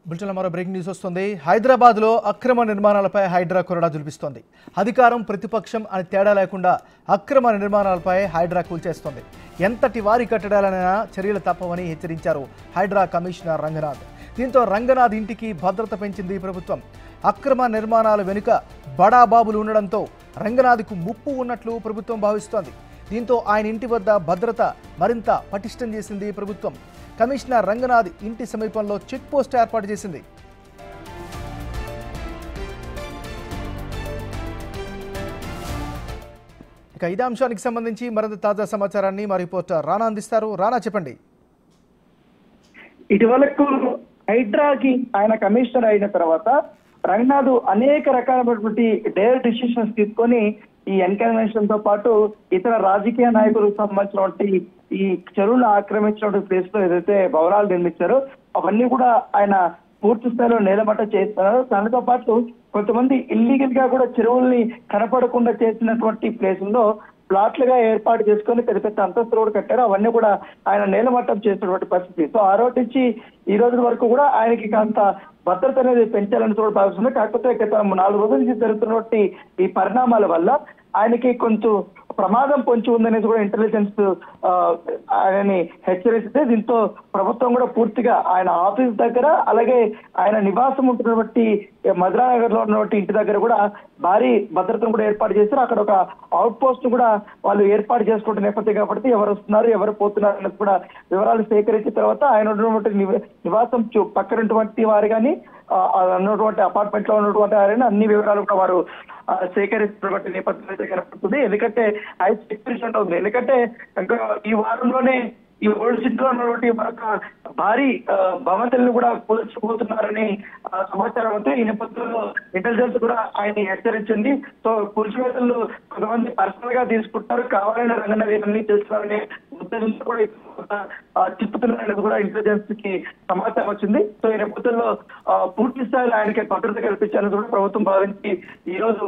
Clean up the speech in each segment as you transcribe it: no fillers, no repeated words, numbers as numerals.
బులెటిన్లో మరో breaking news వస్తుంది. హైదరాబాద్లో అక్రమ నిర్మాణాలపై హైడ్రా కొరడా జులిపిస్తోంది. అధికారం ప్రతిపక్షం అని తేడా లేకుండా అక్రమ నిర్మాణాలపై హైడ్రా కూల్చేస్తోంది. ఎంతటి వారి కట్టడాలైనా చర్యలు తప్పవని హెచ్చరించారు హైడ్రా కమిషనర్ రంగనాథ్. దీంతో రంగనాథ్ ఇంటికి భద్రత పెంచింది ప్రభుత్వం. అక్రమ నిర్మాణాల వెనుక బడాబాబులు ఉండడంతో రంగనాథ్కు ముప్పు ఉన్నట్లు ప్రభుత్వం భావిస్తోంది. దీంతో ఆయన ఇంటి వద్ద భద్రత మరింత పటిష్టం చేసింది ప్రభుత్వం. కమిషనర్ రంగనాథ్ ఇంటి సమీపంలో చెక్ పోస్ట్ ఏర్పాటు చేసింది. ఇక ఇదే అంశానికి సంబంధించి మరింత తాజా సమాచారాన్ని మా రిపోర్టర్ రానా అందిస్తారు. రానా, చెప్పండి. ఇటీవలకు హైడ్రాకి ఆయన కమిషనర్ అయిన తర్వాత రంగనాథ్ అనేక రకాలైనటువంటి డేర్ డిసిషన్స్ తీసుకొని ఈ ఎన్కన్వెన్షన్ తో పాటు ఇతర రాజకీయ నాయకులకు సంబంధించినటువంటి ఈ చెరువులు ఆక్రమించినటువంటి ప్లేస్ లో ఏదైతే భవనాలు నిర్మించారో అవన్నీ కూడా ఆయన పూర్తి స్థాయిలో నేలమట్ట చేస్తున్నారు. దానితో పాటు కొంతమంది ఇల్లీగల్ గా కూడా చెరువుల్ని కనపడకుండా చేసినటువంటి ప్లేసుల్లో ప్లాట్లుగా ఏర్పాటు చేసుకొని పెద్ద పెద్ద అంతస్తులు కూడా కట్టారు. అవన్నీ కూడా ఆయన నేలమట్టం చేసినటువంటి పరిస్థితి. సో ఆ రోజు నుంచి ఈ రోజు వరకు కూడా ఆయనకి కాస్త భద్రత అనేది పెంచాలని కూడా భావిస్తుంది. కాకపోతే గత 4 రోజుల నుంచి జరుగుతున్నటువంటి ఈ పరిణామాల వల్ల ఆయనకి కొంచెం ప్రమాదం పొంచి ఉందనేది కూడా ఇంటెలిజెన్స్ ఆయనని హెచ్చరిస్తే, దీంతో ప్రభుత్వం కూడా పూర్తిగా ఆయన ఆఫీస్ దగ్గర అలాగే ఆయన నివాసం ఉంటున్నటువంటి మధురానగర్ లో ఉన్నటువంటి ఇంటి దగ్గర కూడా భారీ భద్రతను కూడా ఏర్పాటు చేశారు. అక్కడ ఒక అవుట్ పోస్ట్ కూడా వాళ్ళు ఏర్పాటు చేసుకుంటున్న నేపథ్యం కాబట్టి ఎవరు వస్తున్నారు ఎవరు పోతున్నారు అనేది కూడా వివరాలు సేకరించిన తర్వాత ఆయన ఉన్నటువంటి నివాసం పక్కనటువంటి వారు కానీ ఉన్నటువంటి అపార్ట్మెంట్ లో ఉన్నటువంటి వారైనా అన్ని వివరాలు కూడా వారు సేకరిస్తున్నటువంటి నేపథ్యం అయితే కనపడుతుంది. ఎందుకంటే హై సెక్యూరిటీ ఉంటుంది. ఎందుకంటే ఇంకా ఈ వారంలోనే ఈ ఓల్డ్ సిటీలో ఉన్నటువంటి మరొక భారీ భవంతులను కూడా కూల్చిపోతున్నారని సమాచారం ఉంది. ఈ నేపథ్యంలో ఇంటెలిజెన్స్ కూడా ఆయన హెచ్చరించింది. సో కూల్చివేతలు కొంతమంది పర్సనల్ గా తీసుకుంటున్నారు, కావాలని రంగనాథ్ ఇవన్నీ చేస్తున్నారనే ఉద్దేశంతో కూడా తిప్పుతున్నారనేది కూడా ఇంటెలిజెన్స్ కి సమాచారం వచ్చింది. సో ఈ నేపథ్యంలో పూర్తి స్థాయిలో ఆయనకి భద్రత కల్పించాలని కూడా ప్రభుత్వం భావించి ఈ రోజు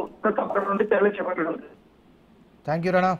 నుండి చర్యలు చేపట్టడం. Thank you Rana.